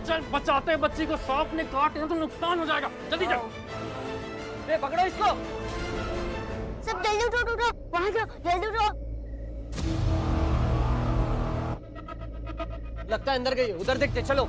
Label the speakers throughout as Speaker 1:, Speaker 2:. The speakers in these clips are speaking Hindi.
Speaker 1: चल बचाते बच्ची को सांप ने काट लिया तो नुकसान हो जाएगा, जल्दी चल।
Speaker 2: ए, पकड़ो इसको।
Speaker 3: सब जल्दी उठो उठो, वहां जाओ, जल्दी उठो।
Speaker 2: लगता है अंदर गई है, उधर देखते, चलो।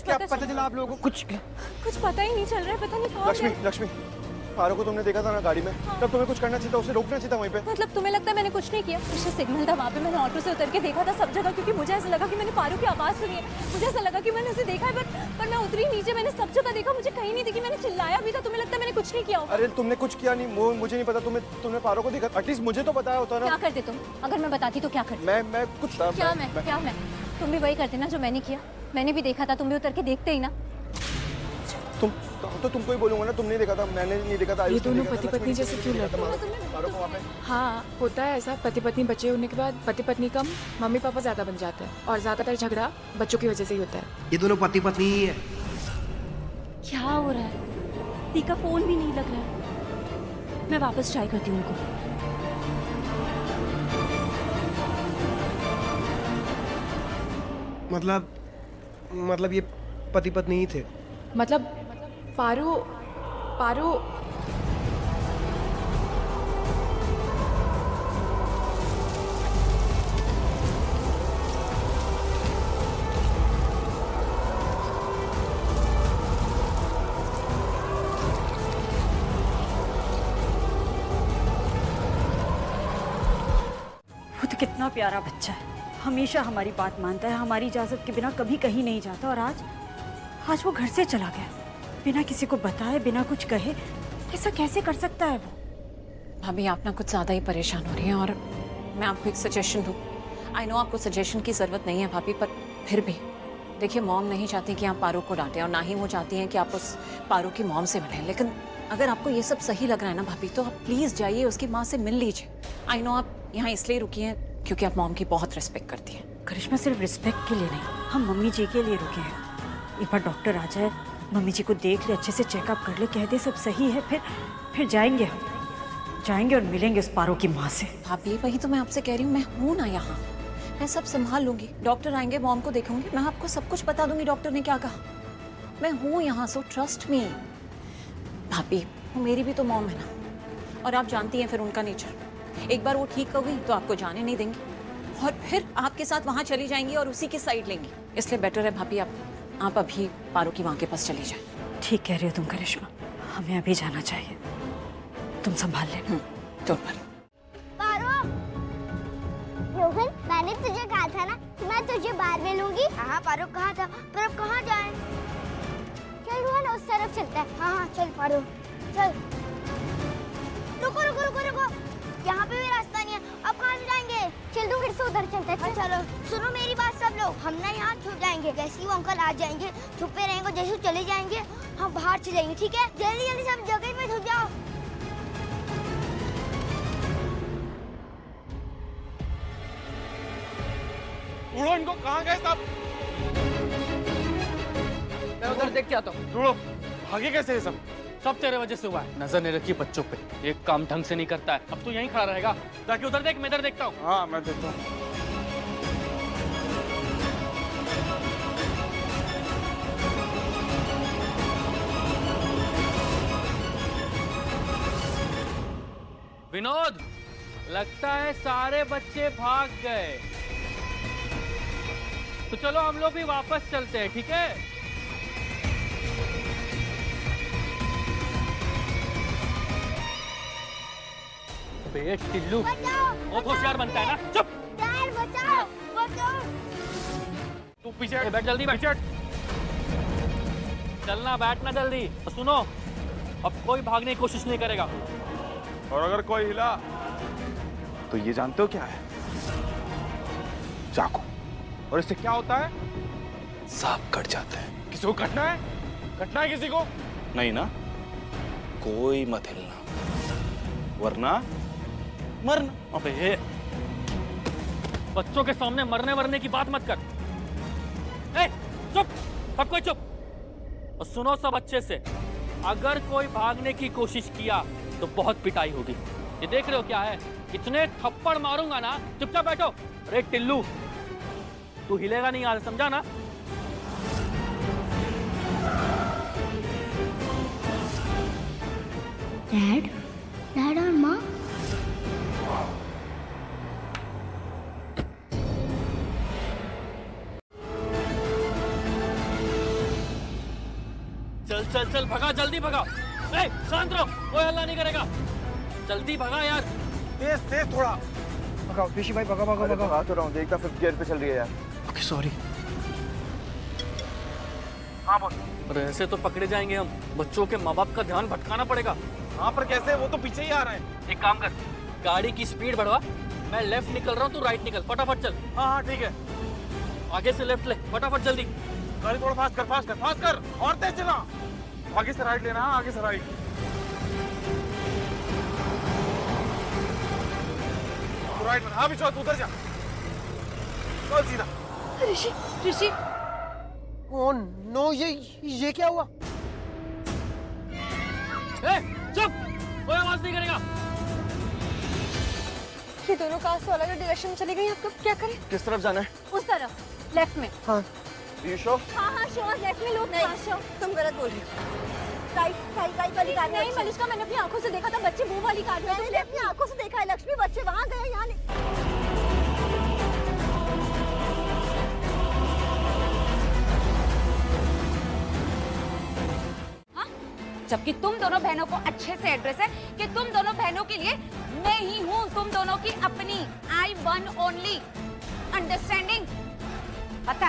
Speaker 4: क्या पता चला आप लोगों को?
Speaker 5: कुछ पता ही नहीं चल रहा है, पता नहीं कौन
Speaker 4: लक्ष्मी,
Speaker 5: है।
Speaker 4: लक्ष्मी, पारो को तुमने देखा था ना गाड़ी में, तब तुम्हें कुछ करना चाहिए था, उसे रोकना चाहिए था वहीं पे।
Speaker 5: मतलब तुम्हें लगता है मैंने कुछ नहीं किया? पीछे सिग्नल था, वहाँ पे मैंने ऑटो से उतर के देखा था सब जगह, क्योंकि मुझे ऐसा लगा कि मैंने पारू की आवाज़ सुनी है। मुझे ऐसा लगा कि मैंने उसे देखा है, पर मैं उतरी नीचे, मैंने सब जगह देखा, मुझे कहीं नहीं दिखी, मैंने चिल्लाया भी था। तुम्हें लगता है मैंने कुछ नहीं किया होगा?
Speaker 4: अरे तुमने कुछ किया नहीं, मुझे नहीं पता। तुमने पारो को देखा, एटलीस्ट मुझे तो बताया होता ना।
Speaker 5: क्या करते तुम? अगर मैं बताती तो क्या करते?
Speaker 4: मैं कुछ
Speaker 5: क्या मैं? तुम भी वही करते ना जो मैंने किया। मैंने भी देखा था, तुम भी उतर के देखते ही ना।
Speaker 4: तो तुमको ही बोलूंगा ना, तुमने देखा था, मैंने नहीं देखा था।
Speaker 6: ये दोनों पति पत्नी जैसे क्यों लड़ते
Speaker 4: हैं?
Speaker 6: हाँ, होता है ऐसा। पति पत्नी बच्चे होने के बाद पति पत्नी कम, मम्मी पापा ज्यादा बन जाते हैं, और ज्यादातर झगड़ा बच्चों की वजह से ही होता है।
Speaker 7: ये दोनों पति पत्नी ही है।
Speaker 5: क्या हो रहा है? दी का फोन भी नहीं लग रहा है। मैं वापस ट्राई करती हूँ उनको।
Speaker 7: मतलब ये पति पत्नी ही थे।
Speaker 6: मतलब पारो
Speaker 8: वो तो कितना प्यारा बच्चा है, हमेशा हमारी बात मानता है, हमारी इजाजत के बिना कभी कहीं नहीं जाता। और आज वो घर से चला गया बिना किसी को बताए, बिना कुछ कहे। ऐसा कैसे कर सकता है वो?
Speaker 9: भाभी आप ना कुछ ज़्यादा ही परेशान हो रही हैं, और मैं आपको एक सजेशन दूँ। आई नो आपको सजेशन की ज़रूरत नहीं है भाभी, पर फिर भी देखिए, मॉम नहीं चाहती कि आप पारो को डांटें, और ना ही वो चाहती हैं कि आप उस पारो की मॉम से मिलें। लेकिन अगर आपको ये सब सही लग रहा है ना भाभी, तो आप प्लीज़ जाइए, उसकी माँ से मिल लीजिए। आई नो आप यहाँ इसलिए रुकी हैं क्योंकि आप मॉम की बहुत रिस्पेक्ट करती हैं।
Speaker 8: करिश्मा, सिर्फ रिस्पेक्ट के लिए नहीं, हम मम्मी जी के लिए रुके हैं। एक बार डॉक्टर आ जाए, मम्मी जी को देख ले, अच्छे से चेकअप कर ले, कह दे सब सही है, फिर जाएंगे और मिलेंगे उस पारो की माँ से।
Speaker 9: भाभी वही तो मैं आपसे कह रही हूँ, मैं हूँ ना यहाँ, मैं सब संभाल लूंगी। डॉक्टर आएंगे, मॉम को देखूंगी, मैं आपको सब कुछ बता दूंगी डॉक्टर ने क्या कहा। मैं हूँ यहाँ, सो ट्रस्ट मी। भाभी वो मेरी भी तो मॉम है ना, और आप जानती हैं फिर उनका नेचर। एक बार वो ठीक हो गई तो आपको जाने नहीं देंगी, और फिर आपके साथ वहाँ चली जाएंगी और उसी की साइड लेंगी। इसलिए बेटर है भाभी आप अभी पारो की माँ के पास चली जाए।
Speaker 8: ठीक कह रही हो तुम करिश्मा, हमें अभी जाना चाहिए, तुम संभाल लेना।
Speaker 9: तो पर
Speaker 3: पारो, रोहन, मैंने तुझे कहा था ना कि मैं तुझे बाहर मिलूंगी। हाँ पारो, कहा था, पर अब कहाँ जाए? चल रोहन, उस तरफ चलता है। हाँ चल पारो, चल। रुको रुको रुको रुको, यहाँ पे भी रास्ता नहीं है, अब कहाँ से जाएंगे? चल तू फिर से उधर चलते हैं। चलो सुनो मेरी बात सब लोग, हम ना यहाँ छुप जाएंगे। जैसे ही वो अंकल आ जाएंगे, छुपे रहेंगे, जैसे चले जाएंगे हम बाहर चलेंगे, ठीक है? जल्दी जल्दी सब जगह में छुप जाओ।
Speaker 1: उड़ो इनको, कहाँ गए सब?
Speaker 2: मैं उधर देख के आता हूँ।
Speaker 1: उड़ो, भागे कैसे ये सब तेरे वजह से हुआ है। नजर नहीं रखी बच्चों पे, एक काम ढंग से नहीं करता है। अब तो यहीं खड़ा रहेगा, जाके उधर देख, मैं इधर देखता हूँ। हाँ मैं देखता हूँ। विनोद, लगता है सारे बच्चे भाग गए, तो चलो हम लोग भी वापस चलते हैं, ठीक है? बे टिल्लू, बहुत होशियार बनता है ना। चुप।
Speaker 3: यार बचाओ, बचाओ।
Speaker 1: तू पीछे बैठ, जल्दी बैठ। चलना, बैठना जल्दी। सुनो, अब कोई भागने की कोशिश नहीं करेगा, और अगर कोई हिला तो ये जानते हो क्या है?
Speaker 4: चाकू। और इससे क्या होता है?
Speaker 10: सांप कट जाते हैं।
Speaker 4: किसी को कटना है? कटना है किसी को?
Speaker 10: नहीं ना, कोई मत हिलना वरना मरना।
Speaker 1: अबे ये बच्चों के सामने मरने वरने की बात मत कर। ए, चुप, सब कोई चुप। और सुनो सब अच्छे से, अगर कोई भागने की कोशिश किया तो बहुत पिटाई होगी। ये देख रहे हो क्या है? इतने थप्पड़ मारूंगा ना, चुपचाप बैठो। अरे टिल्लू, तू हिलेगा नहीं यार, समझा ना?
Speaker 3: डैड, डैड और माँ।
Speaker 1: चल चल चल, भगा, जल्दी भगा। ए, शांत रहो, कोई हल्ला नहीं करेगा। जल्दी भगा यार।
Speaker 4: तेज तेज थोड़ा।
Speaker 7: भगाओ ऋषि भाई, भगाओ भगाओ भगाओ।
Speaker 4: भगा तो रहा हूँ, देखता 5th गियर पे चल रही है यार।
Speaker 7: Okay sorry.
Speaker 4: हाँ बोल।
Speaker 1: अरे ऐसे तो पकड़े जाएंगे हम। बच्चों के माँ बाप का ध्यान भटकाना पड़ेगा।
Speaker 4: हाँ पर कैसे? वो तो पीछे ही आ रहा है।
Speaker 1: एक काम कर, गाड़ी की स्पीड बढ़वा। मैं लेफ्ट निकल रहा हूँ, तू राइट निकल, फटाफट चल।
Speaker 4: हाँ हाँ ठीक है।
Speaker 1: आगे से लेफ्ट ले, फटाफट जल्दी।
Speaker 4: गाड़ी थोड़ा फास्ट कर, फास्ट कर, फास्ट कर। और तेज चला। आगे से राइट लेना। हाँ आगे से राइट। तो राइट में। हाँ विश्वास, उधर जा। चल सीधा।
Speaker 9: ऋषि, ऋषि,
Speaker 7: ओह नो, ये क्या हुआ?
Speaker 1: ए, चुप, कोई आवाज नहीं करेगा।
Speaker 5: ये दोनों कार से अलग डायरेक्शन चली गई, आपको क्या करें?
Speaker 4: किस तरफ जाना है?
Speaker 5: उस तरफ, लेफ्ट में।
Speaker 7: हाँ
Speaker 4: यू श्योर?
Speaker 5: हाँ श्योर, लेफ्ट में लोग। नहीं,
Speaker 9: तुम गलत बोल रही हो। राइट वाली कार में।
Speaker 5: नहीं मलिष्का, मैंने अपनी आंखों से देखा था, बच्चे वो वाली कार में। मैंने अपनी आंखों से देखा है लक्ष्मी, बच्चे वहाँ गए, यहाँ नहीं।
Speaker 11: जबकि तुम दोनों बहनों को अच्छे से एड्रेस है कि तुम दोनों बहनों के लिए मैं ही हूँ तुम दोनों की अपनी, आई वन ओनली, अंडरस्टैंडिंग। पता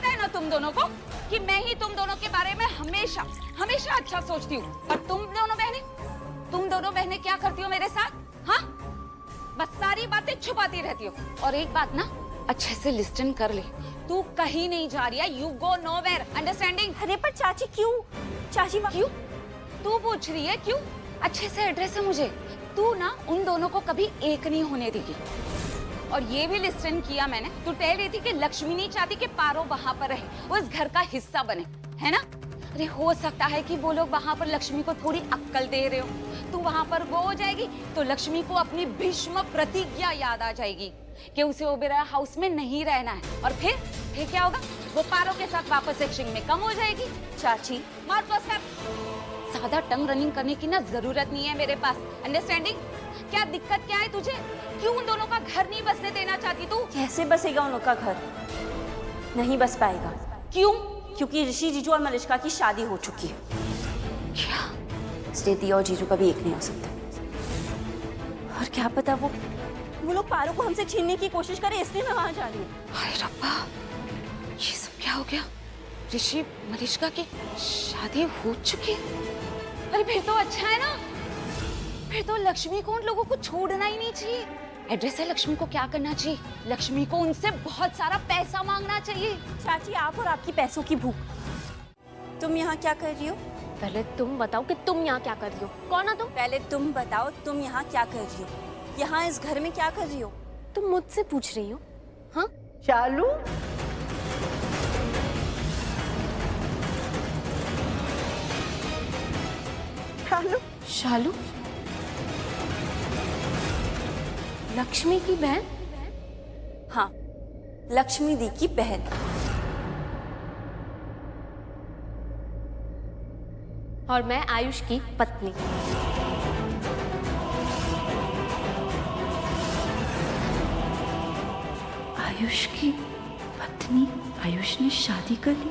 Speaker 11: है ना तुम दोनों को कि मैं ही तुम दोनों के बारे में हमेशा हमेशा अच्छा सोचती हूँ। और तुम दोनों बहनें क्या करती हो मेरे साथ? हाँ, बस सारी बातें छुपाती रहती हो। और एक बात ना अच्छे से लिस्टन कर ले, तू कहीं नहीं जा रही है, यू गो नोवेयर, अंडरस्टैंडिंग।
Speaker 5: अरे पर चाची क्यों? चाची
Speaker 11: क्यों? तू पूछ रही है क्यों? अच्छे से एड्रेस है मुझे। तू ना उन दोनों को कभी एक नहीं होने देगी। और ये भी लिस्टन किया मैंने, तू कह रही थी कि लक्ष्मी नहीं चाहती कि पारो वहां पर रहे, वो इस घर का हिस्सा बने, है ना? अरे हो सकता है कि वो लोग वहां पर लक्ष्मी को थोड़ी अक्कल दे रहे हो। तू वहां पर वो हो जाएगी तो लक्ष्मी को अपनी भीष्म प्रतिज्ञा याद आ जाएगी कि उसे ओबेरॉय हाउस में नहीं रहना है। और फिर क्या होगा? वो पारो के साथ वापस एक्सचेंज में कम हो जाएगी। चाची मार पसर, ज्यादा टंग रनिंग करने की ना जरूरत नहीं है मेरे पास, अंडरस्टैंडिंग? क्या दिक्कत क्या है तुझे? क्यों उन दोनों का घर नहीं बसने देना चाहती तू?
Speaker 8: कैसे बसेगा उन लोग का घर? नहीं बस पाएगा।
Speaker 11: क्यों?
Speaker 8: क्योंकि ऋषि, जीजू और मलिष्का की शादी हो चुकी है।
Speaker 11: क्या?
Speaker 8: स्टेती और जीजू कभी एक नहीं हो सकते। और क्या पता वो लोग पारो को हमसे छीनने की कोशिश करे, इसलिए मैं वहां जा रही हूँ।
Speaker 11: हाय रब्बा, ये सब क्या हो गया? ऋषि मलिष्का की शादी हो चुकी है? अरे फिर तो अच्छा है ना, फिर तो लक्ष्मी को उन लोगों को छोड़ना ही नहीं चाहिए। एड्रेस है, लक्ष्मी को क्या करना चाहिए? लक्ष्मी को उनसे बहुत सारा पैसा मांगना चाहिए।
Speaker 8: चाची, आप और आपकी पैसों की भूख। तुम यहाँ क्या कर रही हो?
Speaker 5: पहले तुम बताओ कि तुम यहाँ क्या कर रही हो? कौन हो तुम?
Speaker 8: पहले तुम बताओ, तुम यहाँ क्या कर रही हो? यहाँ इस घर में क्या कर रही हो?
Speaker 5: तुम मुझसे पूछ रही हो? हाँ
Speaker 2: शालू,
Speaker 5: शालू, लक्ष्मी की बहन?
Speaker 8: हाँ, लक्ष्मी दी की बहन।
Speaker 5: और मैं आयुष की पत्नी।
Speaker 8: आयुष की पत्नी? आयुष ने शादी कर ली?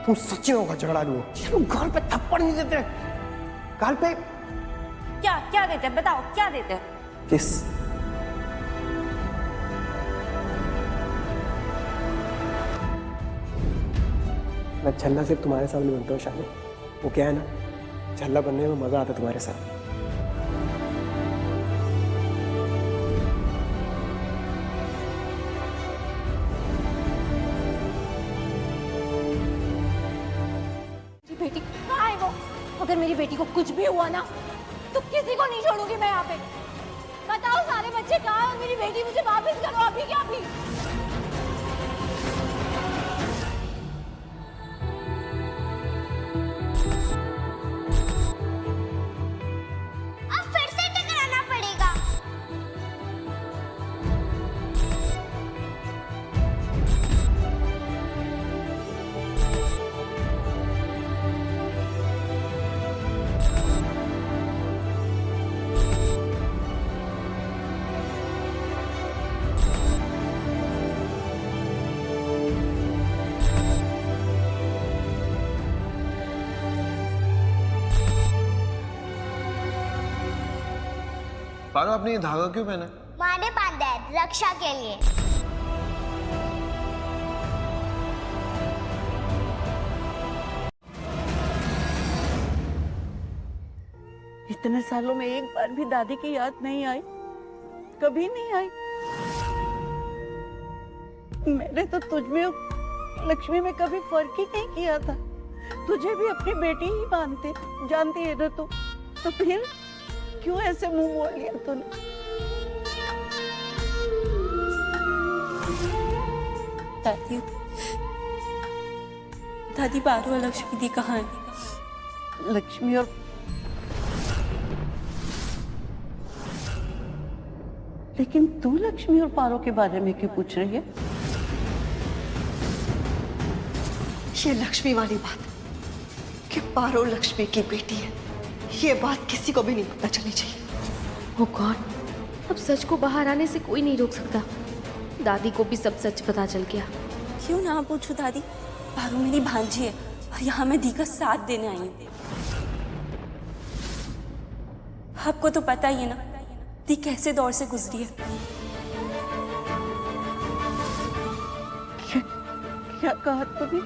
Speaker 7: तुम सच्ची में होगा झगड़ालू हो। चलो गाल पे थप्पड़ नहीं देते, गाल पे
Speaker 8: क्या क्या देते हैं बताओ, क्या देते हैं?
Speaker 7: किस। मैं छल्ला सिर्फ तुम्हारे सामने बनता हूँ शादी। वो क्या है ना, छल्ला बनने में मजा आता है तुम्हारे साथ।
Speaker 5: बेटी कहाँ है वो? अगर मेरी बेटी को कुछ भी हुआ ना तो किसी को नहीं छोड़ूंगी मैं यहाँ पे। बताओ सारे बच्चे कहाँ हैं और मेरी बेटी मुझे वापस करो अभी क्या अभी।
Speaker 3: अब फिर से टकराना पड़ेगा।
Speaker 4: पारो, आपने ये धागा क्यों पहना?
Speaker 3: माँ ने बांधा है रक्षा के लिए।
Speaker 8: इतने सालों में एक बार भी दादी की याद नहीं आई, कभी नहीं आई। मैंने तो तुझ में और लक्ष्मी में कभी फर्क ही नहीं किया था। तुझे भी अपनी बेटी ही मानते जानती है ना तू, तो फिर क्यों ऐसे मुंह मोड़ लिया तूने?
Speaker 5: दादी दादी पारो और लक्ष्मी दी कहाँ है?
Speaker 8: लक्ष्मी और लेकिन तू लक्ष्मी और पारो के बारे में क्यों पूछ रही है?
Speaker 12: ये लक्ष्मी वाली बात कि पारो लक्ष्मी की बेटी है, ये बात किसी को भी नहीं पता चलनी चाहिए।
Speaker 13: ओह गॉड, अब सच को बाहर आने से कोई नहीं रोक सकता। दादी को भी सब सच पता चल गया।
Speaker 5: क्यों ना पूछूं दादी, पारो मेरी भांजी है और यहाँ मैं दी का साथ देने आई हूँ। आपको तो पता ही है ना दी कैसे दौर से गुजरी है।
Speaker 8: क्या कहा तूने?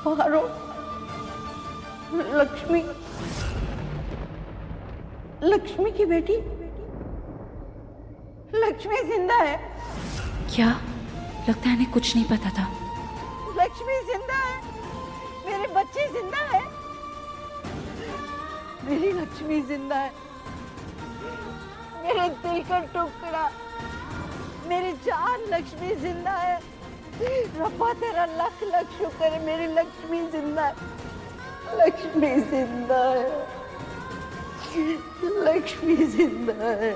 Speaker 8: पारो लक्ष्मी लक्ष्मी की बेटी लक्ष्मी जिंदा है?
Speaker 13: क्या? लगता है इन्हें कुछ नहीं पता था।
Speaker 8: लक्ष्मी जिंदा है, मेरे बच्चे जिंदा है, मेरी लक्ष्मी जिंदा है, मेरे दिल का टुकड़ा, मेरी जान लक्ष्मी जिंदा है। रब्बा तेरा लाख लाख शुक्र है, मेरी लक्ष्मी जिंदा है, लक्ष्मी जिंदा है, लक्ष्मी जिंदा है।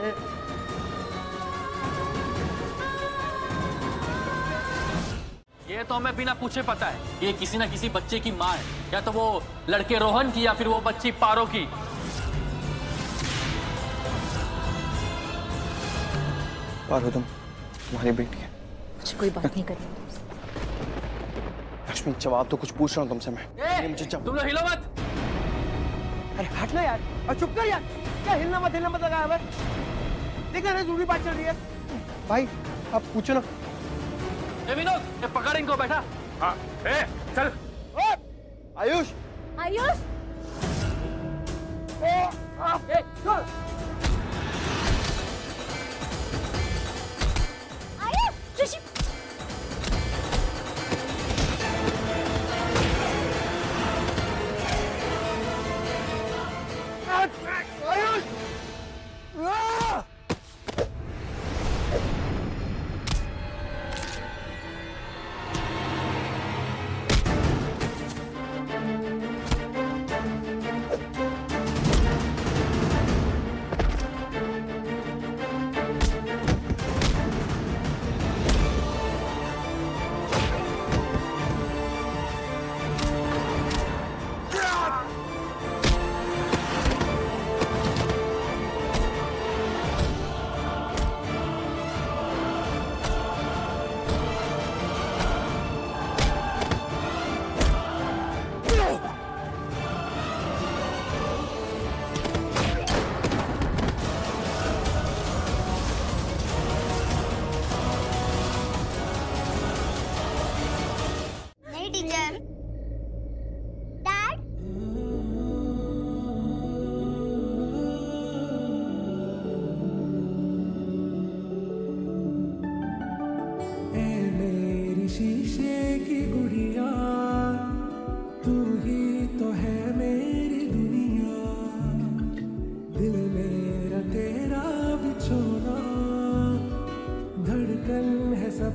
Speaker 1: ये तो हमें बिना पूछे पता है, ये किसी ना किसी बच्चे की माँ है, या तो वो लड़के रोहन की या फिर वो बच्ची पारो की।
Speaker 4: पारो, तुम्हारी बेटी है।
Speaker 13: मुझे कोई बात नहीं करनी तुमसे।
Speaker 4: लक्ष्मी, जवाब तो कुछ पूछ रहा हूँ तुमसे मैं। मुझे
Speaker 1: तुम लोग हिलो मत।
Speaker 7: अरे हट ना यार, और चुप कर यार। क्या हिलना मत लगाया है? देखा ना जरूरी बात चल रही है। भाई आप पूछो ना।
Speaker 1: विनोद, ये पकड़ इनको, बैठा। हाँ, चल।
Speaker 4: आयुष,
Speaker 5: आयुष,
Speaker 3: ऋषि,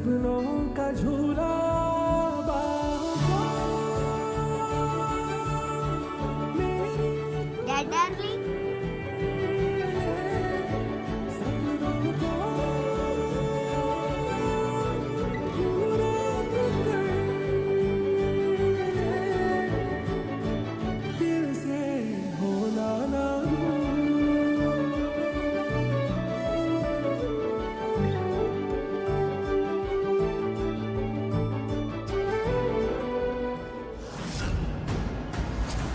Speaker 14: सपनों का झूला
Speaker 3: डार्लिंग
Speaker 14: दिल से होना ना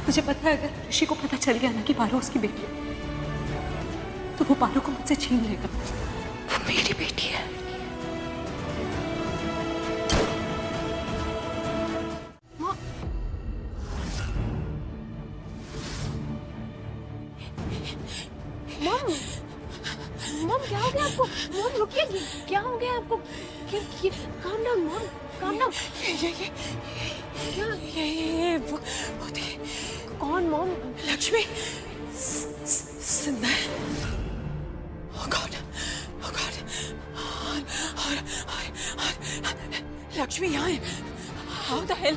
Speaker 9: मुझे पता है अगर ऋषि को पता चल गया ना कि पारो उसकी बेटी है तो वो पारो को मुझसे छीन लेगा। वो मेरी बेटी है।
Speaker 13: मॉम मॉम क्या हो गया आपको? मॉम रुकिए, क्या हो गया आपको? Calm down mom, calm down. क्या
Speaker 9: ये वो
Speaker 13: कौन मॉम?
Speaker 9: लक्ष्मी जिंदा है। Oh God, oh God। और लक्ष्मी यहाँ है। How the hell?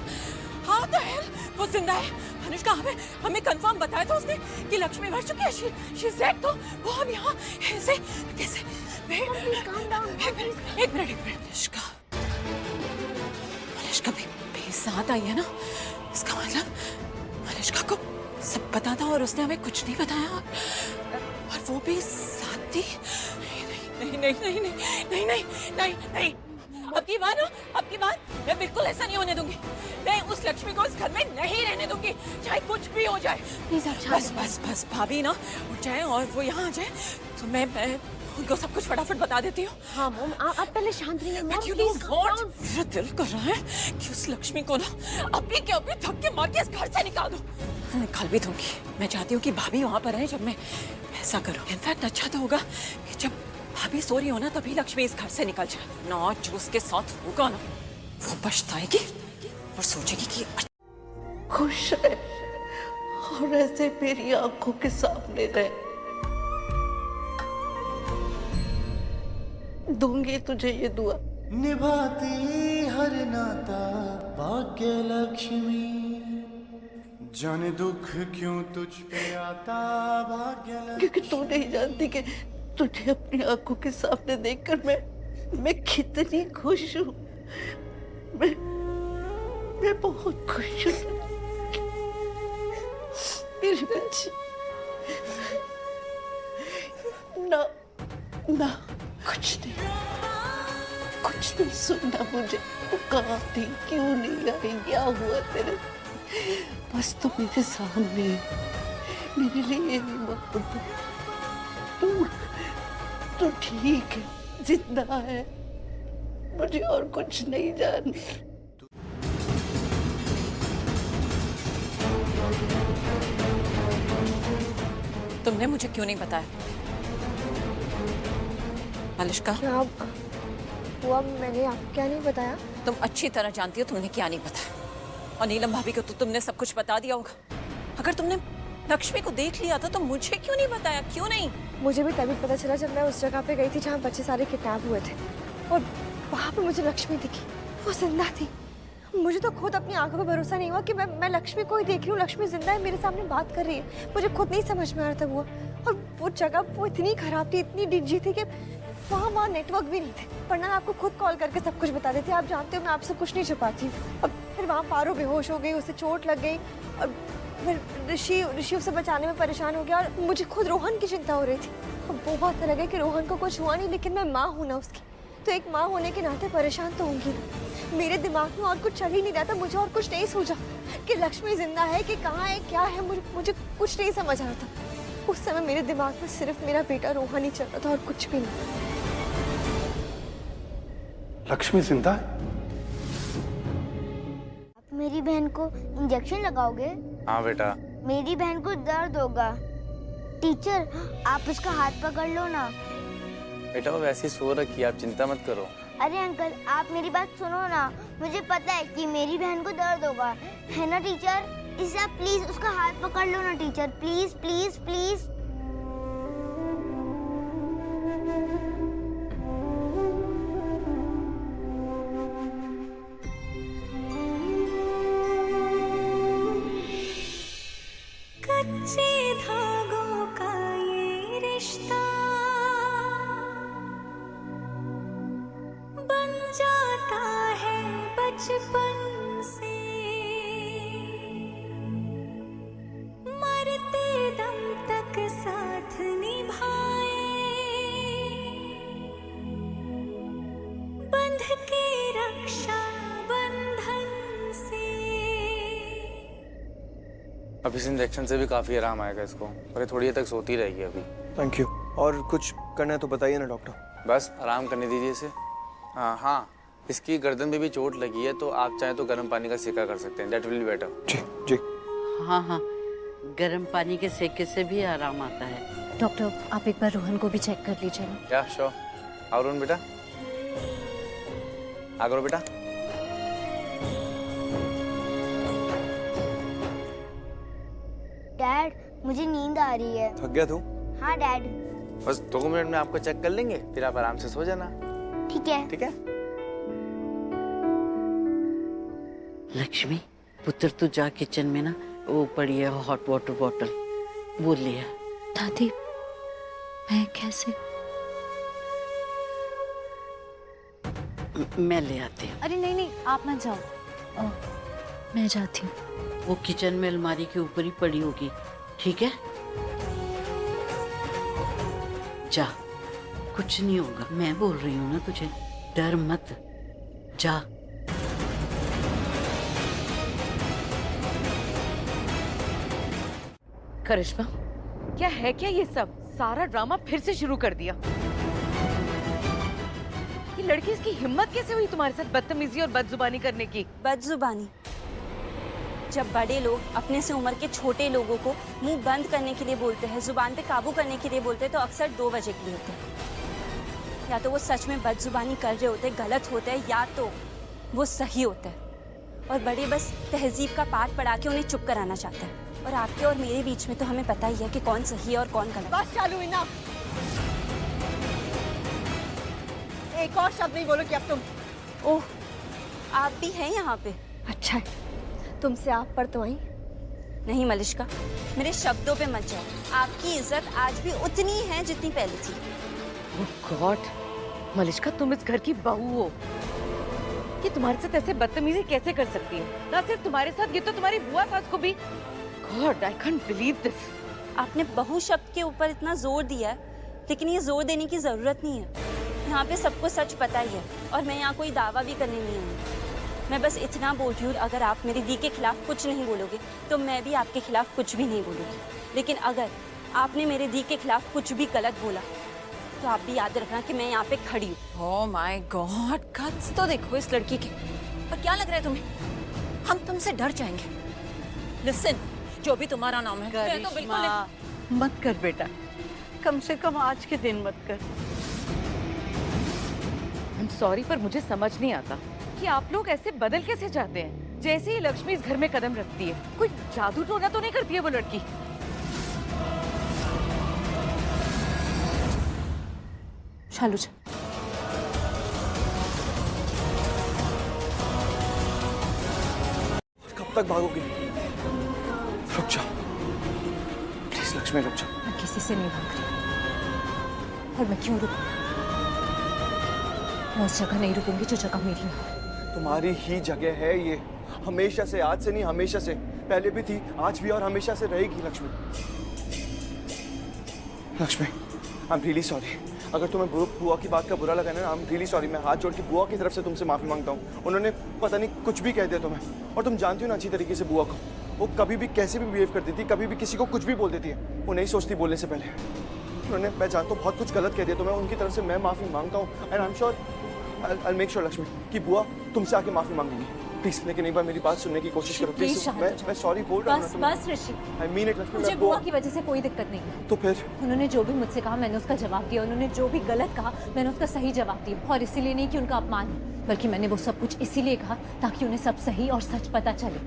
Speaker 9: वो जिंदा है। अनुष्का हमें कंफर्म बताया था उसने कि लक्ष्मी मर चुकी है। She's dead। तो वो हम यहाँ ऐसे कैसे? एक मिनट अनुष्का भी साथ आई है ना, इसका मतलब अनुष्का को सब पता था और उसने हमें कुछ नहीं बताया और वो भी साथ थी। नहीं अब की बार मैं बिल्कुल ऐसा नहीं होने दूंगी। मैं उस लक्ष्मी को इस घर में नहीं रहने दूंगी, चाहे कुछ भी हो जाए। बस भाभी ना उठ जाए और वो यहाँ आ जाए तो मैं उनको सब कुछ फटाफट बता देती हूँ।
Speaker 13: हाँ मॉम, आप पहले शांत रहिए मॉम, प्लीज।
Speaker 9: मेरा दिल कर रहा है कि उस लक्ष्मी को ना अभी के अभी धक्के मार के इस घर से निकाल दो। निकाल भी दूंगी। मैं चाहती हूँ कि भाभी वहाँ पर रहे जब मैं ऐसा करूँ। इनफैक्ट अच्छा तो होगा कि जब भाभी सो रही हो ना तभी लक्ष्मी इस घर से निकल जाए। ना जो उसके साथ होगा ना वो पछताएगी और सोचेगी कि
Speaker 12: खुश है और ऐसे मेरी आंखों के सामने रहे। दूंगी तुझे ये दुआ।
Speaker 14: निभाती हर नाता भाग्य लक्ष्मी, जाने दुख क्यों तुझ पे आता भाग्य लक्ष्मी।
Speaker 12: क्योंकि तू नहीं जानती कि तुझे अपनी आंखों के सामने देखकर मैं कितनी खुश हूँ। मैं बहुत खुश हूँ मेरी बच्ची। ना कुछ नहीं सुनना मुझे। तू कहाँ थी, क्यों नहीं आई, क्या हुआ तेरे? बस तू मेरे सामने मेरे लिए यही मत तू ठीक है, जिंदा है, मुझे और कुछ नहीं जानना।
Speaker 9: तुमने मुझे क्यों नहीं बताया? अनुष्का
Speaker 13: क्या हुआ? मैंने आपको क्या नहीं बताया?
Speaker 9: तुम अच्छी तरह जानती हो तुमने क्या नहीं बताया। और नीलम भाभी को तो तुमने सब कुछ बता दिया होगा। अगर तुमने लक्ष्मी को देख लिया था तो मुझे क्यों नहीं बताया? क्यों नहीं?
Speaker 13: मुझे भी तभी पता चला जब मैं उस जगह पे गई थी जहाँ बच्चे सारे किडनैप हुए थे और वहाँ पे मुझे लक्ष्मी दिखी, वो जिंदा थी। मुझे तो खुद अपनी आंखों पे भरोसा नहीं हुआ कि मैं लक्ष्मी को ही देख रही हूँ। लक्ष्मी जिंदा है, मेरे सामने बात कर रही है। मुझे खुद नहीं समझ में आ रहा था वो। और वो जगह वो इतनी खराब थी, इतनी डिजी थी कि वहाँ नेटवर्क भी नहीं थे, वरना मैं आपको खुद कॉल करके सब कुछ बता देती। आप जानते हो मैं आपसे कुछ नहीं छुपाती। अब फिर वहाँ पारो बेहोश हो गई, उसे चोट लग गई और फिर ऋषि उसे बचाने में परेशान हो गया और मुझे खुद रोहन की चिंता हो रही थी। अब वो बात लगे कि रोहन को कुछ हुआ नहीं, लेकिन मैं माँ हूँ ना उसकी, तो एक माँ होने के नाते परेशान तो होंगी ना। मेरे दिमाग में और कुछ चल ही नहीं रहा था, मुझे और कुछ नहीं सूझा कि लक्ष्मी जिंदा है कि कहाँ है, क्या है। मुझे कुछ नहीं समझ आ रहा था। उस समय मेरे दिमाग में सिर्फ मेरा बेटा रोहन ही चल रहा था और कुछ भी नहीं।
Speaker 4: लक्ष्मी जिंदा है?
Speaker 3: आप मेरी बहन को इंजेक्शन लगाओगे?
Speaker 10: हाँ बेटा।
Speaker 3: मेरी बहन को दर्द होगा। टीचर आप उसका हाथ पकड़ लो ना।
Speaker 10: बेटा वो वैसी सो रखी है, आप चिंता मत करो।
Speaker 3: अरे अंकल आप मेरी बात सुनो ना, मुझे पता है कि मेरी बहन को दर्द होगा, है ना टीचर? इसलिए आप प्लीज उसका हाथ पकड़ लो ना टीचर, प्लीज प्लीज प्लीज।
Speaker 15: रिश्ता बन जाता है बचपन से, मरते दम तक साथ निभाए, बंध के रक्षा बंधन से।
Speaker 10: अब इस इंजेक्शन से भी काफी आराम आएगा इसको, और ये थोड़ी देर तक सोती रहेगी अभी।
Speaker 4: Thank you. और कुछ करना है तो बताइए ना डॉक्टर।
Speaker 10: बस आराम करने दीजिए इसे। हाँ, इसकी गर्दन में भी चोट लगी है, तो आप चाहें तो गर्म पानी का सेका कर सकते हैं। That will be better.
Speaker 4: जी जी।
Speaker 12: हाँ, गर्म पानी के सेके से भी आराम आता है।
Speaker 5: डॉक्टर आप एक बार रोहन को भी चेक कर लीजिए ना।
Speaker 10: या श्योर। आओ रोहन बेटा, आ करो बेटा।
Speaker 3: डैड मुझे नींद आ रही है।
Speaker 4: थक गया तू?
Speaker 3: हाँ डैड।
Speaker 10: बस 2 मिनट में आपको चेक कर लेंगे, फिर आप आराम से सो जाना।
Speaker 3: ठीक है।
Speaker 10: ठीक है।
Speaker 12: लक्ष्मी पुत्र तू जा किचन में ना, वो पड़ी है हॉट वाटर बॉटल, वो लिया।
Speaker 5: दादी मैं कैसे?
Speaker 12: मैं ले आती हूँ।
Speaker 5: अरे नहीं आप मत जाओ, मैं जाती हूँ।
Speaker 12: वो किचन में अलमारी के ऊपर ही पड़ी होगी, ठीक है? जा, कुछ नहीं होगा, मैं बोल रही हूँ ना तुझे, डर मत, जा।
Speaker 16: करिश्मा क्या है क्या ये सब? सारा ड्रामा फिर से शुरू कर दिया। ये लड़की, इसकी हिम्मत कैसे हुई तुम्हारे साथ बदतमीजी और बदजुबानी करने की?
Speaker 8: बदजुबानी? जब बड़े लोग अपने से उम्र के छोटे लोगों को मुंह बंद करने के लिए बोलते हैं, जुबान पे काबू करने के लिए बोलते हैं, तो अक्सर 2 वजह के लिए होते हैं। या तो वो सच में बदजुबानी कर रहे होते हैं, गलत होते हैं, या तो वो सही होता है। और बड़े बस तहजीब का पाठ पढ़ा के उन्हें चुप कराना चाहते हैं। और आपके और मेरे बीच में तो हमें पता ही है कि कौन सही है और कौन गलत।
Speaker 16: बस चालू इना। एक और शब्द नहीं बोलो कि अब तुम।
Speaker 8: ओह, आप भी हैं यहाँ पे?
Speaker 13: अच्छा है, तुमसे आप पर तो आई।
Speaker 8: नहीं मलिश्का, मेरे शब्दों पे मत जाओ। आपकी इज्जत आज भी उतनी है जितनी पहले थी।
Speaker 16: ओह गॉड, मलिश्का तुम इस घर की बहू हो, कि तुम्हारे साथ ऐसे बदतमीजी कैसे कर सकती है? ना सिर्फ तुम्हारे साथ, ये तो तुम्हारी बुआ सास को भी। God, I can't believe this.
Speaker 8: आपने बहु शब्द के ऊपर इतना जोर दिया है, लेकिन ये जोर देने की जरूरत नहीं है। यहाँ पे सबको सच पता ही है, और मैं यहाँ कोई दावा भी करने नहीं आई। मैं बस इतना बोल रही हूँ, अगर आप मेरी दी के खिलाफ कुछ नहीं बोलोगे तो मैं भी आपके खिलाफ कुछ भी नहीं बोलूँगी। लेकिन अगर आपने मेरे दी के खिलाफ कुछ भी गलत बोला तो आप भी याद रखना कि मैं यहाँ पे खड़ी हूँ।
Speaker 9: ओह माय गॉड, गट्स तो देखो इस लड़की के। और क्या लग रहा है तुम्हें हम तुमसे डर जाएंगे? लिसन, जो भी तुम्हारा नाम है, मैं तो बिल्कुल नहीं।
Speaker 12: मत कर बेटा, कम से कम आज के दिन मत कर।
Speaker 16: आई एम सॉरी, पर मुझे समझ नहीं आता कि आप लोग ऐसे बदल कैसे जाते हैं। जैसे ही लक्ष्मी इस घर में कदम रखती है, कोई जादू टोना तो नहीं करती है वो लड़की?
Speaker 5: शालू जा।
Speaker 4: कब तक भागोगी? रुक जा प्लीज लक्ष्मी, रुक जा।
Speaker 5: मैं किसी से नहीं भाग रही, और मैं क्यों रुकूं? मैं उस जगह नहीं रुकूंगी जो जगह मेरी ना।
Speaker 4: तुम्हारी ही जगह है ये, हमेशा से, आज से नहीं हमेशा से, पहले भी थी, आज भी और हमेशा से रहेगी। Lakshmi, Lakshmi I am really sorry. अगर तुम्हें बुआ की बात का बुरा लगा ना, आई एम रियली सॉरी। मैं हाथ जोड़ के बुआ की तरफ से तुमसे माफी मांगता हूँ। उन्होंने पता नहीं कुछ भी कह दिया तुम्हें, और तुम जानती हो ना अच्छी तरीके से बुआ को, वो कभी भी कैसे भी बिहेव करती थी, कभी भी किसी को कुछ भी बोल देती है, वो नहीं सोचती बोलने से पहले। उन्होंने, मैं जानता हूँ बहुत कुछ गलत कह दिया तुम्हें, उनकी तरफ से मैं माफी मांगता हूँ। And I am sure, I make sure Lakshmi कि बुआ तुमसे आके माफी मांगेंगी प्लीज। लेकिन एक बार मेरी बात सुनने की कोशिश करो प्लीज। मैं सॉरी बोल रहा हूँ।
Speaker 5: बस ऋषि,
Speaker 4: आई मीन इट लक्ष्मी।
Speaker 5: मुझे बुआ की वजह से कोई दिक्कत नहीं है।
Speaker 4: तो फिर
Speaker 5: उन्होंने जो भी मुझसे कहा मैंने उसका जवाब दिया, उन्होंने जो भी गलत कहा मैंने उसका सही जवाब दिया। और इसीलिए नहीं कि उनका अपमान है, बल्कि मैंने वो सब कुछ इसीलिए कहा ताकि उन्हें सब सही और सच पता चले।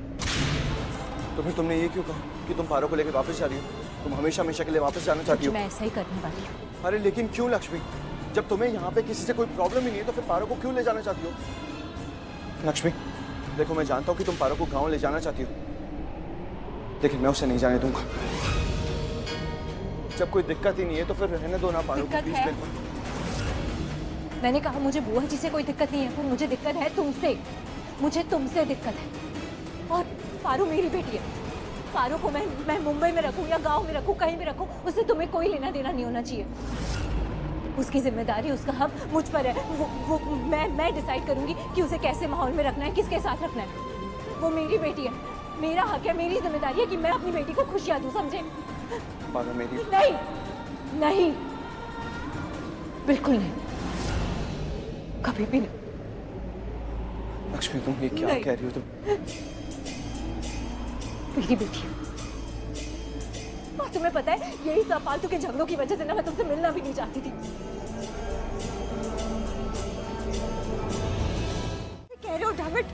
Speaker 4: तो फिर तुमने ये क्यों कहा कि तुम पारो को लेकर वापस जा रही हो? तुम हमेशा हमेशा के लिए वापस जाना चाहती हो?
Speaker 5: मैं ऐसा ही करने वाली हूँ।
Speaker 4: अरे लेकिन क्यों लक्ष्मी? जब तुम्हें यहाँ पे किसी से कोई प्रॉब्लम ही नहीं है तो फिर पारो को क्यों ले जाना चाहती हो? लक्ष्मी देखो, मैं जानता हूँ कि तुम पारो को गाँव ले जाना चाहती हो, लेकिन मैं उसे नहीं जाने दूंगा। जब कोई दिक्कत ही नहीं है तो फिर रहने दो ना पारो को,
Speaker 5: दिक्कत
Speaker 4: प्लीज
Speaker 5: है।
Speaker 4: बिल्कुल।
Speaker 5: मैंने कहा मुझे बुआ जी से कोई दिक्कत नहीं है, पर मुझे दिक्कत है तुमसे। मुझे तुमसे दिक्कत है। और पारू मेरी बेटी है। पारू को मैं मुंबई में रखूं या गांव में रखूं, कहीं भी रखूं, उससे तुम्हें कोई लेना देना नहीं होना चाहिए। उसकी जिम्मेदारी, उसका हक मुझ पर है। वो मैं डिसाइड करूंगी कि उसे कैसे माहौल में रखना है, किसके साथ रखना है। वो मेरी बेटी है, मेरा हक है, मेरी जिम्मेदारी है कि मैं अपनी बेटी को खुशियां दूं, समझे?
Speaker 4: पारो मेरी
Speaker 5: नहीं, नहीं, बिल्कुल नहीं, कभी भी नहीं।
Speaker 4: लक्ष्मी तुम ये क्या
Speaker 5: नहीं।
Speaker 4: कह रही हो तुम?
Speaker 5: मेरी बेटी है। और तुम्हें पता है, यही सब फालतू के झगड़ों की वजह से ना मैं तुमसे मिलना भी नहीं चाहती थी।
Speaker 13: कह रहे हो डैमिट?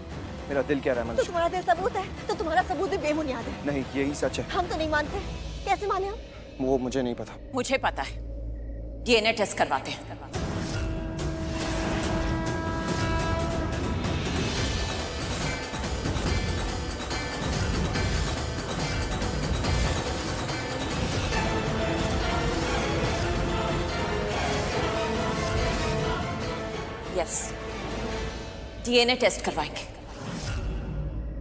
Speaker 4: मेरा दिल कह रहा है
Speaker 13: तो
Speaker 4: मनीषा।
Speaker 13: तुम्हारा दिल सबूत है, तो तुम्हारा सबूत भी बेबुनियाद है।
Speaker 4: नहीं, यही सच है।
Speaker 13: हम तो नहीं मानते। कैसे माने हम?
Speaker 4: वो मुझे नहीं पता।
Speaker 9: मुझे पता है, डीएनए टेस्ट करवाते हैं। यस, डीएनए टेस्ट करवाएंगे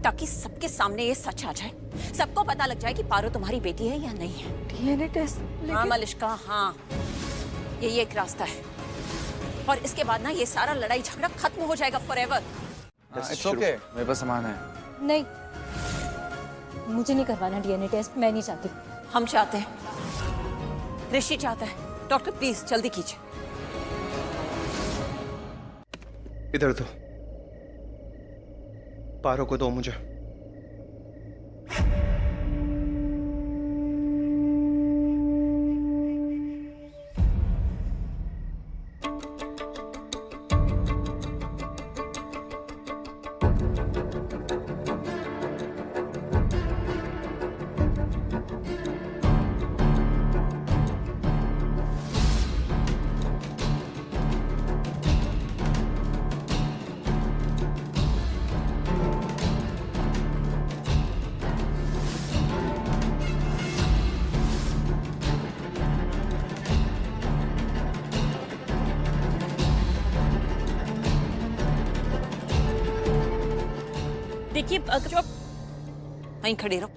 Speaker 9: ताकि सबके सामने ये सच आ जाए, सबको पता लग जाए कि पारो तुम्हारी बेटी है या नहीं है।
Speaker 13: DNA test?
Speaker 9: हाँ मलिश्का, हाँ, यही एक रास्ता है। और इसके बाद ना ये सारा लड़ाई झगड़ा खत्म हो जाएगा फॉरएवर।
Speaker 10: इट्स ओके, मेरे पास सामान है।
Speaker 5: नहीं, मुझे नहीं करवाना डीएनए टेस्ट, मैं नहीं चाहती।
Speaker 9: हम चाहते हैं, ऋषि चाहता है। डॉक्टर प्लीज जल्दी कीजिए।
Speaker 4: इधर दो, पारो को दो मुझे।
Speaker 9: देखिए, चुप, वहीं खड़े रहो।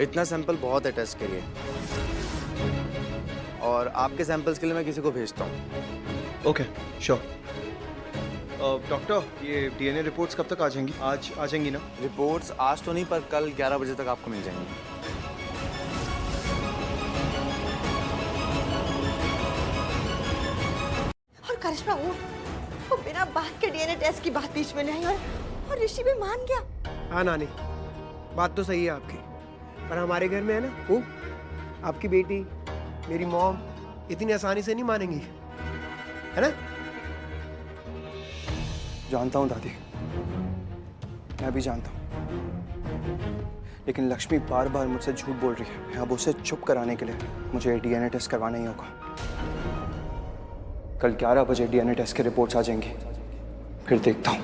Speaker 10: इतना सैंपल बहुत है टेस्ट के लिए, और आपके सैंपल्स के लिए मैं किसी को भेजता हूँ।
Speaker 4: Okay, sure. डॉक्टर, ये डीएनए रिपोर्ट्स कब तक आ जाएंगी? आज आ जाएंगी ना?
Speaker 10: रिपोर्ट्स आज तो नहीं, पर कल 11 बजे तक आपको मिल जाएंगी।
Speaker 13: और करिश्मा, वो बिना बात के डीएनए टेस्ट की बात बीच में नहीं, और ऋषि भी मान गया।
Speaker 7: हाँ नानी, बात तो सही है आपकी, पर हमारे घर में है ना, वो आपकी बेटी, मेरी मॉम इतनी आसानी से नहीं मानेंगी, है ना?
Speaker 4: जानता हूँ दादी, मैं भी जानता हूँ, लेकिन लक्ष्मी बार बार मुझसे झूठ बोल रही है। अब उसे चुप कराने के लिए मुझे डीएनए टेस्ट करवाना ही होगा। कल 11 बजे डीएनए टेस्ट की रिपोर्ट्स आ जाएंगी, फिर देखता हूँ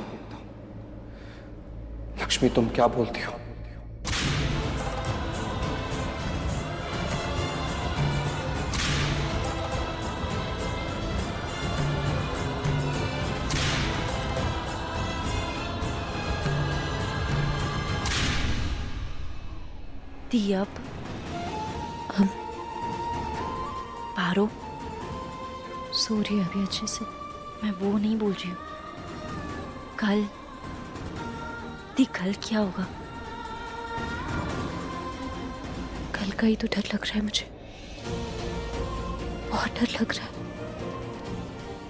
Speaker 4: लक्ष्मी तुम क्या बोलती हो।
Speaker 9: दी अब हम पारो सो रही है अभी अच्छे से। मैं वो नहीं बोल रही हूँ। कल दी कल क्या होगा? कल का ही तो डर लग रहा है मुझे, बहुत डर लग रहा है।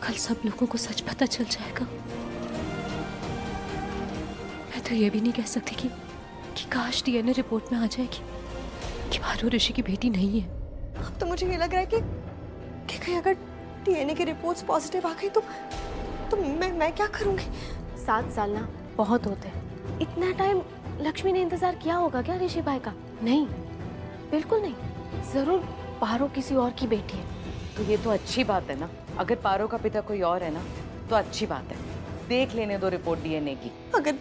Speaker 9: कल सब लोगों को सच पता चल जाएगा। मैं तो ये भी नहीं कह सकती कि काश डीएनए रिपोर्ट में आ जाएगी कि पारो ऋषि की बेटी नहीं है।
Speaker 13: अब तो मुझे ये लग रहा है कि कहीं अगर डीएनए की रिपोर्ट्स पॉजिटिव आ गई तो मैं क्या करूंगी?
Speaker 6: 7 साल ना बहुत होते हैं। इतना टाइम लक्ष्मी ने इंतजार किया होगा क्या ऋषि भाई का? नहीं, बिल्कुल नहीं। जरूर पारो किसी और की बेटी है।
Speaker 16: तो ये तो अच्छी बात है ना। अगर पारो का पिता कोई और है ना तो अच्छी बात है। देख लेने दो रिपोर्ट डीएनए की।
Speaker 13: अगर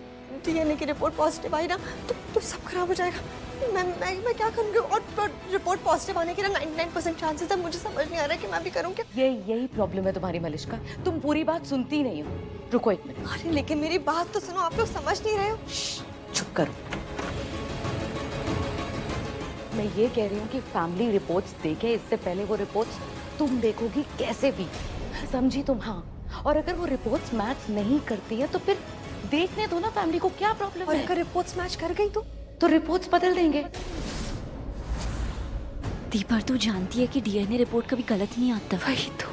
Speaker 13: डीएनए की रिपोर्ट पॉजिटिव आई ना तो सब खराब हो जाएगा। मैं क्या करूंगी? और रिपोर्ट पॉजिटिव आने के ना 99% चांसेस है। मुझे समझ नहीं आ रहा है कि मैं भी करूं क्या।
Speaker 16: यही प्रॉब्लम है तुम्हारी मलिष्का, तुम पूरी बात सुनती नहीं हो। रुको एक मिनट।
Speaker 13: अरे लेकिन मेरी बात तो सुनो, आप लोग समझ नहीं रहे हो।
Speaker 16: चुप करो। मैं ये कह रही हूँ कि फैमिली रिपोर्ट्स देखे इससे पहले वो रिपोर्ट्स तुम देखोगी कैसे भी, समझी तुम? हाँ, और अगर वो रिपोर्ट्स मैच नहीं करती है तो फिर देखने दो ना फैमिली को, क्या प्रॉब्लम है?
Speaker 13: और अगर रिपोर्ट्स मैच कर गई तो
Speaker 16: रिपोर्ट्स बदल देंगे।
Speaker 9: दीपर तू जानती है कि डीएनए रिपोर्ट कभी गलत नहीं आता।
Speaker 16: वही तो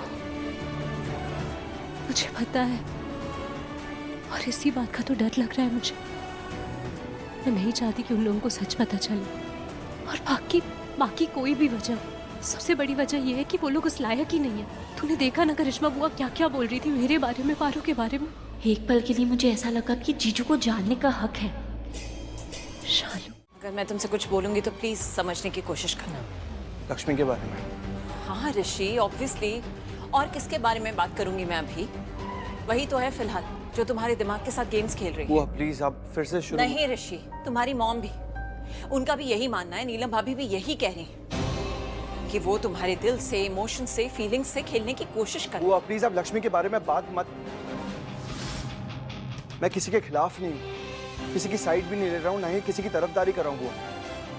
Speaker 16: मुझे पता है, और इसी बात का तो डर लग रहा है मुझे। मैं नहीं चाहती कि उन लोगों को सच पता चले। और बाकी कोई भी वजह, सबसे बड़ी वजह यह है कि वो लोग उस लायक ही नहीं है। तूने देखा ना करिश्मा बुआ क्या क्या बोल रही थी मेरे बारे में, पारो के बारे में।
Speaker 9: एक पल के लिए मुझे ऐसा लगा कि जीजू को जानने का हक है।
Speaker 16: शालू,
Speaker 9: अगर मैं तुमसे कुछ बोलूंगी तो प्लीज समझने की कोशिश करना।
Speaker 4: लक्ष्मी के बारे में?
Speaker 9: हाँ ऋषि, ऑब्वियसली। और किसके बारे में बात करूंगी मैं अभी? वही तो है फिलहाल जो तुम्हारे दिमाग के साथ गेम्स खेल रही है।
Speaker 4: बुआ प्लीज आप फिर से शुरू।
Speaker 9: नहीं ऋषि, तुम्हारी मॉम भी, उनका भी यही मानना है। नीलम भाभी भी यही कह रही है कि वो तुम्हारे दिल से, इमोशन से, फीलिंग्स से खेलने की कोशिश कर रही है।
Speaker 4: बुआ प्लीज आप लक्ष्मी के बारे में बात मत। मैं किसी के खिलाफ नहीं हूँ, किसी की साइड भी नहीं ले रहा हूँ, ना ही किसी की तरफदारी कर रहा हूँ। बुआ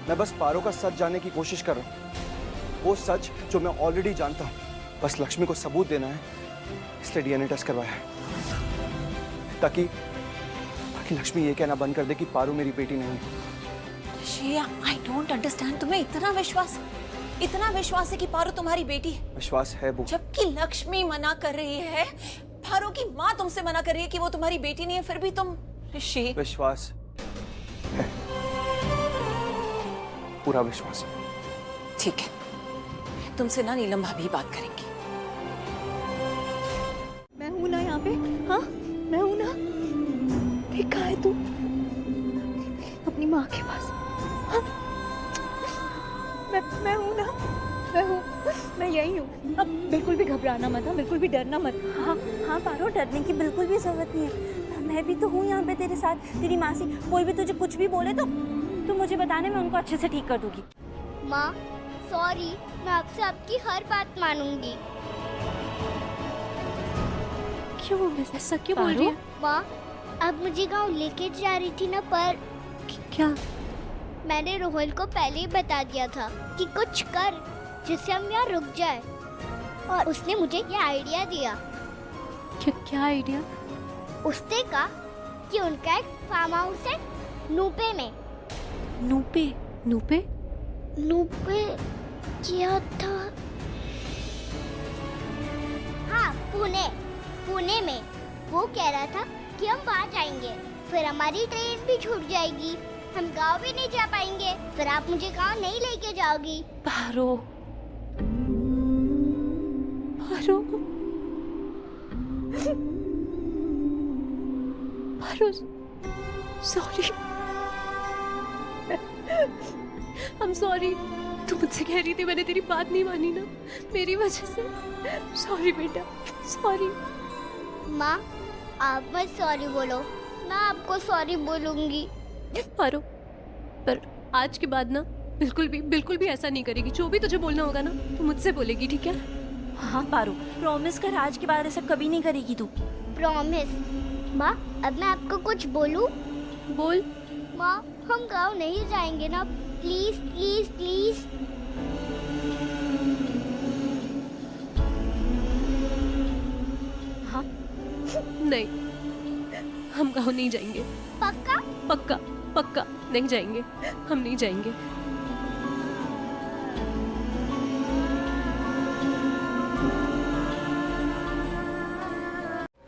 Speaker 4: मैं बस पारो का सच जानने की कोशिश कर रहा हूँ, वो सच जो मैं ऑलरेडी जानता हूँ। बस लक्ष्मी को सबूत देना है, इसलिए डीएनए टेस्ट करवाया है, ताकि लक्ष्मी ये कहना बंद कर दे कि पारो मेरी बेटी नहीं है।
Speaker 9: ऋषि, आई डोंट अंडरस्टैंड। तुम्हें इतना विश्वास है कि पारो तुम्हारी बेटी है?
Speaker 4: विश्वास है बुआ।
Speaker 9: जबकि लक्ष्मी मना कर रही है, पारो की माँ तुमसे मना कर रही है कि वो तुम्हारी बेटी नहीं है, फिर भी तुम। ऋषि,
Speaker 4: विश्वास है, पूरा विश्वास।
Speaker 9: ठीक है, तुमसे ना नीलम भाभी बात करेंगी।
Speaker 13: मैं हूं ना यहाँ पे। हाँ मैं हूं ना। कहाँ है तू? अपनी माँ के पास। हाँ? मैं हूं ना। मैं यही हूँ।
Speaker 5: अब बिल्कुल भी घबराना मत, बिल्कुल भी डरना मत। हाँ पारो, डरने की बिल्कुल भी जरूरत नहीं है। मैं भी तो हूँ यहाँ पे तेरे साथ। तेरी माँ से कोई भी तुझे कुछ भी बोले तो तू मुझे बताने, मैं उनको अच्छे से ठीक कर दूंगी।
Speaker 3: माँ सॉरी, मैं आपसे आपकी हर बात मानूंगी।
Speaker 5: क्यों ऐसा क्यों बोल रही है?
Speaker 3: माँ अब मुझे गाँव लेके जा रही थी ना, पर
Speaker 5: क्या?
Speaker 3: मैंने रोहल को पहले ही बता दिया था कि कुछ कर जिससे हम यहाँ रुक जाए, और उसने मुझे ये आइडिया दिया।
Speaker 5: क्या आइडिया?
Speaker 3: उसने कहा कि उनका एक फार्म हाउस है नूपे में।
Speaker 5: नूपे
Speaker 3: क्या था? हाँ पुणे में। वो कह रहा था कि हम वहाँ जाएंगे, फिर हमारी ट्रेन भी छूट जाएगी, हम गांव भी नहीं जा पाएंगे, फिर आप मुझे गांव नहीं लेके जाओगी।
Speaker 5: पारो सॉरी।
Speaker 6: I'm sorry. तू मुझसे कह रही थी, मैंने तेरी बात नहीं मानी ना, मेरी वजह से। सॉरी बेटा, सॉरी।
Speaker 3: माँ, आप मत सॉरी बोलो, मैं आपको सॉरी बोलूंगी।
Speaker 6: पारो, पर आज के बाद ना बिल्कुल भी ऐसा नहीं करेगी। जो भी तुझे बोलना होगा ना, तू मुझसे बोलेगी, ठीक है?
Speaker 8: हाँ पारो, प्रॉमिस कर आज के बाद ऐसा कभी नहीं करेगी तू।
Speaker 3: प्रॉमिस। माँ, अब मैं आपको कुछ बोलूं?
Speaker 6: बोल।
Speaker 3: माँ, हम गाँव नहीं जाएंगे ना, प्लीज प्लीज प्लीज।
Speaker 6: हाँ? नहीं, हम गाँव नहीं जाएंगे।
Speaker 3: पक्का?
Speaker 6: पक्का पक्का नहीं जाएंगे, हम नहीं जाएंगे।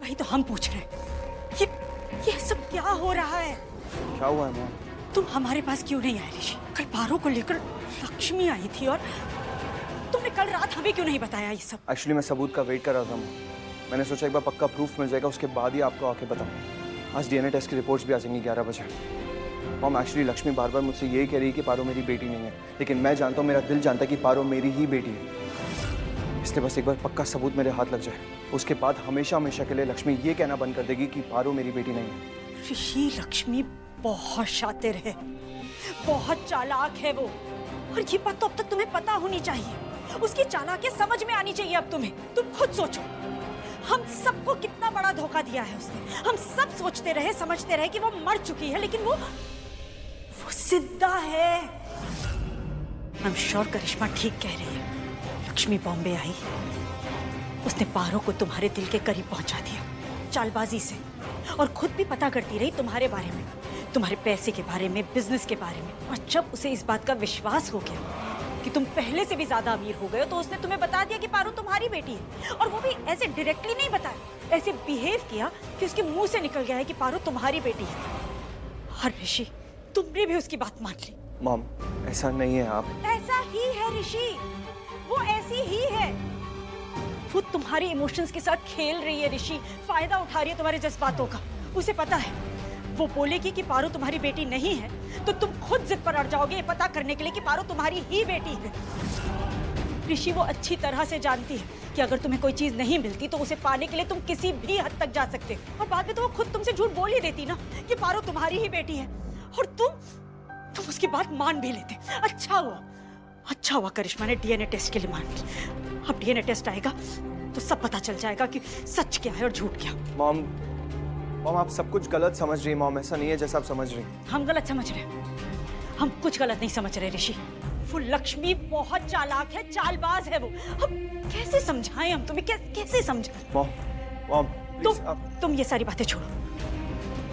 Speaker 8: वही तो हम पूछ रहे हैं, ये सब क्या हो रहा है?
Speaker 4: क्या हुआ है माँ?
Speaker 8: तुम हमारे पास क्यों नहीं आए ऋषि? कल पारो को लेकर लक्ष्मी आई थी और तुमने कल रात हमें क्यों नहीं बताया ये सब?
Speaker 4: एक्चुअली मैं सबूत का वेट कर रहा था माँ। मैंने सोचा एक बार पक्का प्रूफ मिल जाएगा, उसके बाद ही आपको आके बताऊँ। आज डीएनए टेस्ट की रिपोर्ट्स भी आ जाएंगी 11 बजे। मॉम, एक्चुअली लक्ष्मी बार बार मुझसे यही कह रही है कि पारो मेरी बेटी नहीं है, लेकिन मैं जानता हूँ, मेरा दिल जानता है कि पारो मेरी ही बेटी है। इसलिए बस एक बार पक्का सबूत मेरे हाथ लग जाए, उसके बाद हमेशा हमेशा के लिए लक्ष्मी ये कहना बंद कर देगी कि पारो मेरी बेटी नहीं है।
Speaker 8: ऋषि, लक्ष्मी बहुत शातिर है, बहुत चालाक है वो, और ये बात तो अब तक तुम्हें पता होनी चाहिए। उसकी चालाकियत समझ में आनी चाहिए अब तुम्हें। तुम खुद सोचो, हम सबको कितना बड़ा धोखा दिया है उसने। हम सब सोचते रहे, समझते रहे कि वो मर चुकी है, लेकिन वो जिंदा है। आई एम श्योर करिश्मा ठीक कह रही है। लक्ष्मी बॉम्बे आई, उसने पारो को तुम्हारे दिल के करीब पहुंचा दिया चालबाजी से, और खुद भी पता करती रही तुम्हारे बारे में, तुम्हारे पैसे के बारे में, बिजनेस के बारे में। और जब उसे इस बात का विश्वास हो गया कि तुम पहले से भी ज्यादा अमीर हो गए हो, तो उसने तुम्हें बता दिया कि पारो तुम्हारी बेटी है। और वो भी ऐसे डायरेक्टली नहीं बताया, ऐसे बिहेव किया कि उसके मुंह से निकल गया है कि पारो तुम्हारी बेटी है। और ऋषि, तुमने भी उसकी बात मान ली।
Speaker 4: मॉम, ऐसा नहीं है। आप
Speaker 8: ऐसा ही है ऋषि, वो ऐसी ही है। वो तुम्हारे इमोशंस के साथ खेल रही है ऋषि, फायदा उठा रही है तुम्हारे जज्बातों का। उसे पता है, वो बोलेगी कि पारो तुम्हारी बेटी नहीं है, तो तुम खुद जिद पर अड़ जाओगे ये पता करने के लिए कि पारो तुम्हारी ही बेटी है। ऋषि, वो अच्छी तरह से जानती है कि अगर तुम्हें कोई चीज नहीं मिलती तो उसे पाने के लिए तुम किसी भी हद तक जा सकते हो। और बाद में तो वो खुद तुमसे झूठ बोल ही देती ना कि पारो तुम्हारी ही बेटी है, और तुम उसकी बात मान भी लेते। अच्छा हुआ करिश्मा ने डीएनए टेस्ट के लिए मान ली। अब डीएनए टेस्ट आएगा तो सब पता चल जाएगा कि सच क्या है और झूठ क्या।
Speaker 4: मॉम, आप सब कुछ गलत समझ रही हैं मॉम, ऐसा नहीं है जैसा आप समझ रही हैं।
Speaker 8: हम गलत समझ रहे हैं? हम कुछ गलत नहीं समझ रहे ऋषि। वो लक्ष्मी बहुत चालाक है, चालबाज है वो। अब कैसे समझाएं हम तुम्हें, कैसे समझाएं?
Speaker 4: मॉम,
Speaker 8: तुम ये सारी बातें छोड़ो,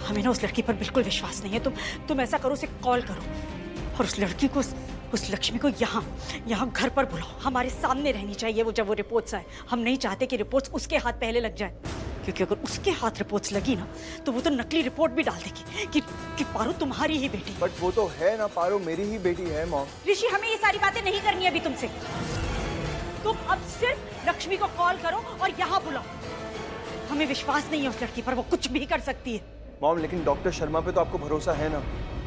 Speaker 8: हमें ना उस लड़की पर बिल्कुल विश्वास नहीं है। तुम ऐसा करो, उसे कॉल करो और उस लड़की को, उस लक्ष्मी को यहाँ घर पर बुलाओ। हमारे सामने रहनी चाहिए वो जब वो रिपोर्ट्स आए। हम नहीं चाहते कि रिपोर्ट्स उसके हाथ पहले लग जाए, क्योंकि अगर उसके हाथ रिपोर्ट्स लगी ना तो वो तो नकली रिपोर्ट भी डाल देगी कि पारो तुम्हारी ही बेटी।
Speaker 4: बट वो तो है ना, पारो मेरी ही बेटी है मॉम।
Speaker 8: ऋषि, हमें ये सारी बातें नहीं करनी अभी तुमसे। तुम अब सिर्फ लक्ष्मी को कॉल करो और यहाँ बुलाओ। हमें विश्वास नहीं है उस लड़की पर, वो कुछ भी कर सकती है।
Speaker 4: मॉम, लेकिन डॉक्टर शर्मा पे तो आपको भरोसा है ना?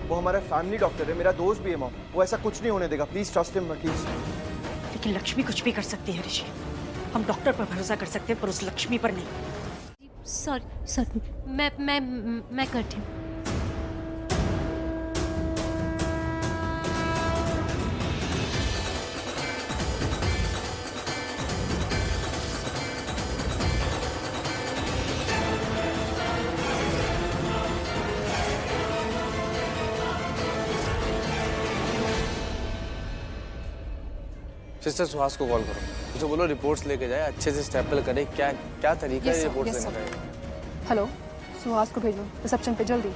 Speaker 4: वो हमारा फैमिली डॉक्टर है, मेरा दोस्त भी है मॉम। वो ऐसा कुछ नहीं होने देगा, प्लीज ट्रस्ट हिम प्लीज।
Speaker 8: लेकिन लक्ष्मी कुछ भी कर सकती है ऋषि। हम डॉक्टर पर भरोसा कर सकते हैं पर उस लक्ष्मी पर नहीं।
Speaker 6: सॉरी, मैं करती हूँ।
Speaker 10: सिस्टर सुहास को कॉल करो, मुझे बोलो रिपोर्ट्स लेके जाए, अच्छे से स्टेपल करे। क्या तरीका है रिपोर्ट्स लेने का?
Speaker 17: हेलो, सुहास को भेजो रिसेप्शन पे जल्दी।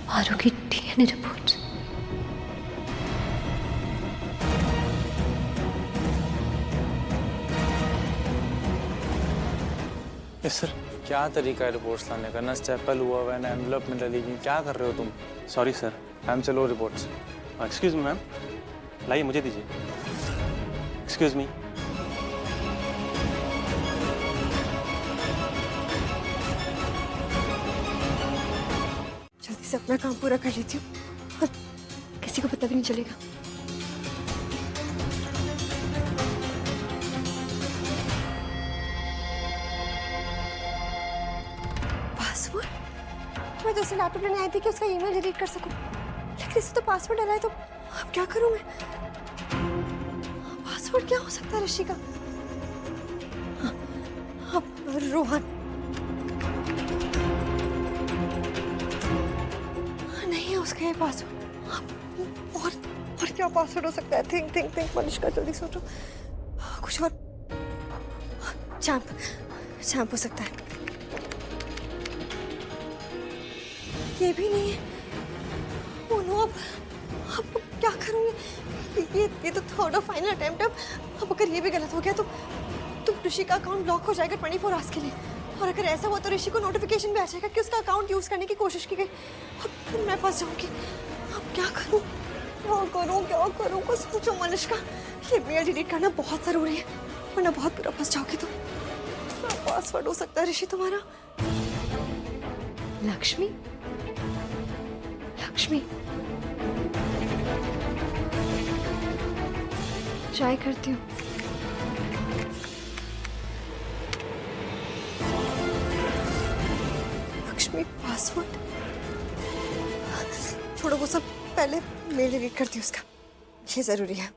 Speaker 6: पारो की डीएनए रिपोर्ट्स।
Speaker 10: Yes sir. क्या तरीका है रिपोर्ट्स लाने का? ना स्टेपल हुआ हुआ है, ना एनवेलप में डलेगी। क्या कर रहे हो तुम?
Speaker 18: Sorry sir.
Speaker 10: टाइम से लो रिपोर्ट्स।
Speaker 18: एक्सक्यूज मी मैम, लाइए मुझे दीजिए। Excuse me.
Speaker 13: से अपना काम पूरा कर लेती हूँ और किसी को पता भी नहीं चलेगा। पासवर्ड? मैं तो उसे लैपटॉप लेने आई थी कि उसका ईमेल डिलीट कर सकूं, लेकिन इसे तो पासवर्ड डला है, तो अब क्या करूं मैं? पासवर्ड क्या हो सकता है ऋषि का? हाँ, रोहन। नहीं है उसका ये पासवर्ड। और क्या पासवर्ड हो सकता है? थिंक मनीषा, जल्दी सोचो। कुछ और। चैंप हो सकता है। ये भी नहीं है। ओ नो, अब क्या करूँगी? ये तो थर्ड और फाइनल अटेम्प्ट है। अब अगर ये भी गलत हो गया तो ऋषि का अकाउंट ब्लॉक हो जाएगा 24 आवर्स के लिए। और अगर ऐसा हुआ तो ऋषि को नोटिफिकेशन भी आ जाएगा कि उसका अकाउंट यूज करने की कोशिश की गई। अब मैं फंस जाऊंगी। अब क्या करूँ? क्या करूँ? कुछ सोचो मनीषा। ये मेल डिलीट करना बहुत जरूरी है, वरना बहुत बुरा फंस जाओगे तुम। क्या पासवर्ड हो सकता है ऋषि तुम्हारा? लक्ष्मी? ट्राई करती हूँ। लक्ष्मी पासवर्ड? छोड़ो वो सब, पहले मेल डिलीट करती हूँ उसका, ये जरूरी है।